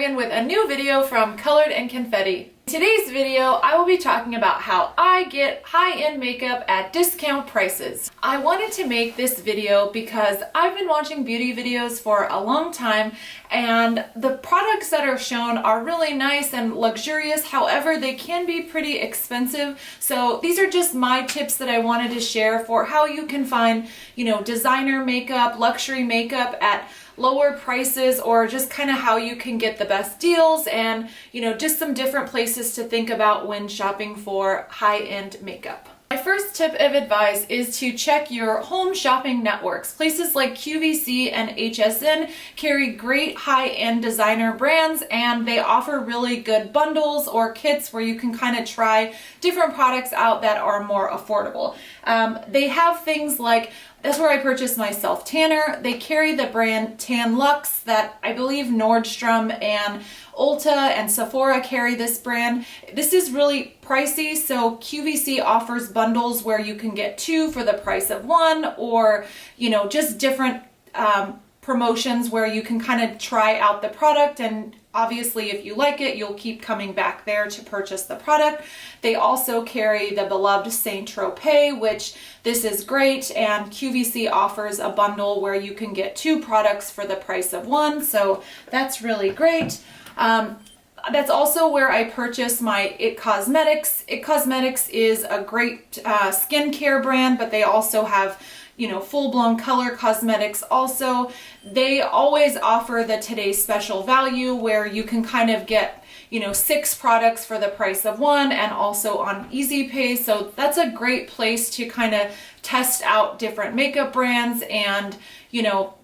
Morgan with a new video from Colored and Confetti. In today's video, I will be talking about how I get high-end makeup at discount prices. I wanted to make this video because I've been watching beauty videos for a long time and the products that are shown are really nice and luxurious. However, they can be pretty expensive. So these are just my tips that I wanted to share for how you can find, designer makeup, luxury makeup at lower prices, or just kind of how you can get the best deals and, just some different places to think about when shopping for high-end makeup. My first tip of advice is to check your home shopping networks. Places like QVC and HSN carry great high-end designer brands, and they offer really good bundles or kits where you can kind of try different products out that are more affordable. They have things like, that's where I purchased my self-tanner. They carry the brand Tan Luxe that I believe Nordstrom and Ulta and Sephora carry this brand. This is really pricey, so QVC offers bundles where you can get two for the price of one, or just different promotions where you can kind of try out the product, and obviously if you like it, you'll keep coming back there to purchase the product. They also carry the beloved Saint Tropez, which this is great, and QVC offers a bundle where you can get two products for the price of one, so that's really great. That's also where I purchased my IT Cosmetics. IT Cosmetics is a great skincare brand, but they also have full-blown color cosmetics also. They always offer the today's special value where you can kind of get 6 products for the price of one, and also on Easy Pay. So that's a great place to kind of test out different makeup brands and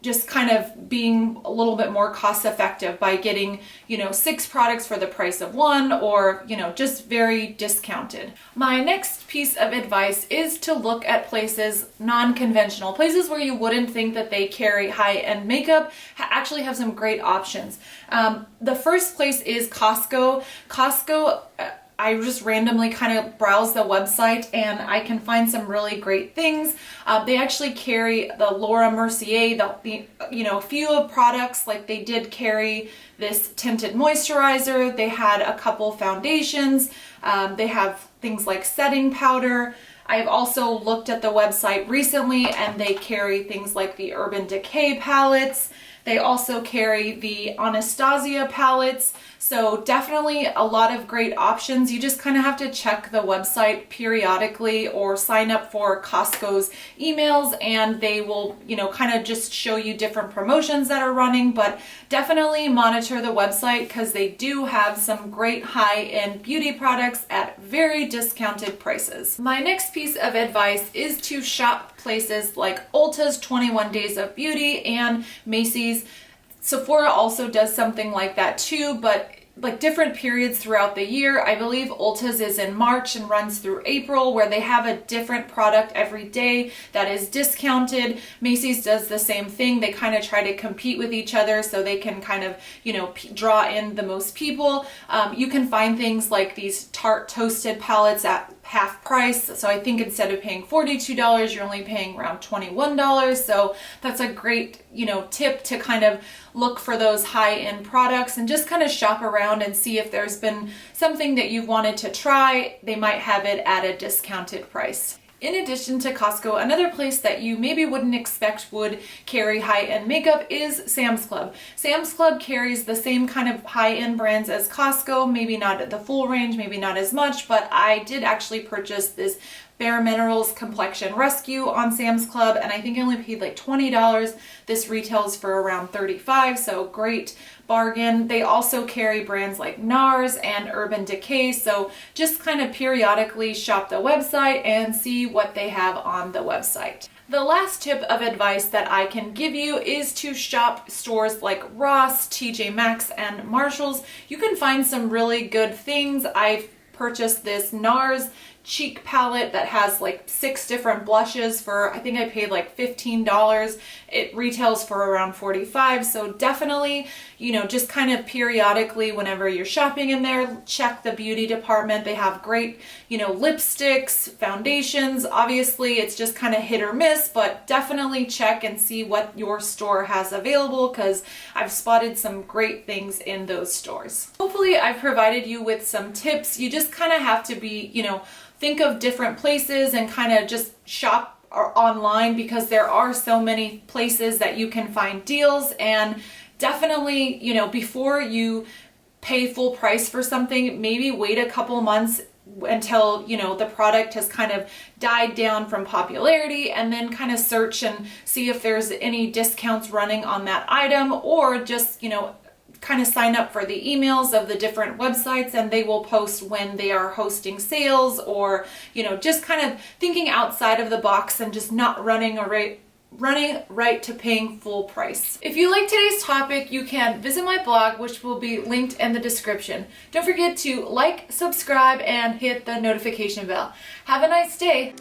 just kind of being a little bit more cost effective by getting 6 products for the price of one, or just very discounted. My next piece of advice is to look at places non-conventional, places where you wouldn't think that they carry high-end makeup actually have some great options. The first place is Costco. I just randomly kind of browse the website and I can find some really great things. They actually carry the Laura Mercier, a few of products, like they did carry this tinted moisturizer. They had a couple foundations. They have things like setting powder. I've also looked at the website recently and they carry things like the Urban Decay palettes. They also carry the Anastasia palettes. So definitely a lot of great options. You just kind of have to check the website periodically or sign up for Costco's emails, and they will, kind of just show you different promotions that are running. But definitely monitor the website because they do have some great high-end beauty products at very discounted prices. My next piece of advice is to shop places like Ulta's 21 Days of Beauty and Macy's. Sephora also does something like that too, but like different periods throughout the year. I believe Ulta's is in March and runs through April, where they have a different product every day that is discounted. Macy's does the same thing. They kind of try to compete with each other so they can kind of, draw in the most people. You can find things like these Tarte toasted palettes at half price. So I think instead of paying $42, you're only paying around $21. So that's a great, tip to kind of look for those high-end products and just kind of shop around and see if there's been something that you've wanted to try. They might have it at a discounted price. In addition to Costco, another place that you maybe wouldn't expect would carry high-end makeup is Sam's Club. Sam's Club carries the same kind of high-end brands as Costco, maybe not at the full range, maybe not as much, but I did actually purchase this Bare Minerals Complexion Rescue on Sam's Club, and I think I only paid like $20. This retails for around $35, so great bargain. They also carry brands like NARS and Urban Decay, so just kind of periodically shop the website and see what they have on the website. The last tip of advice that I can give you is to shop stores like Ross, TJ Maxx, and Marshalls. You can find some really good things. I've purchased this NARS cheek palette that has like 6 different blushes for, I think I paid like $15. It retails for around $45. So definitely, you know, just kind of periodically whenever you're shopping in there, check the beauty department. They have great, you know, lipsticks, foundations. Obviously it's just kind of hit or miss, but definitely check and see what your store has available, because I've spotted some great things in those stores. Hopefully I've provided you with some tips. You just kind of have to be, you know, think of different places and kind of just shop online, because there are so many places that you can find deals. And definitely, you know, before you pay full price for something, maybe wait a couple months until, you know, the product has kind of died down from popularity, and then kind of search and see if there's any discounts running on that item, or just, you know, kind of sign up for the emails of the different websites, and they will post when they are hosting sales, or, you know, just kind of thinking outside of the box and just not running right to paying full price. If you like today's topic, you can visit my blog, which will be linked in the description. Don't forget to like, subscribe, and hit the notification bell. Have a nice day.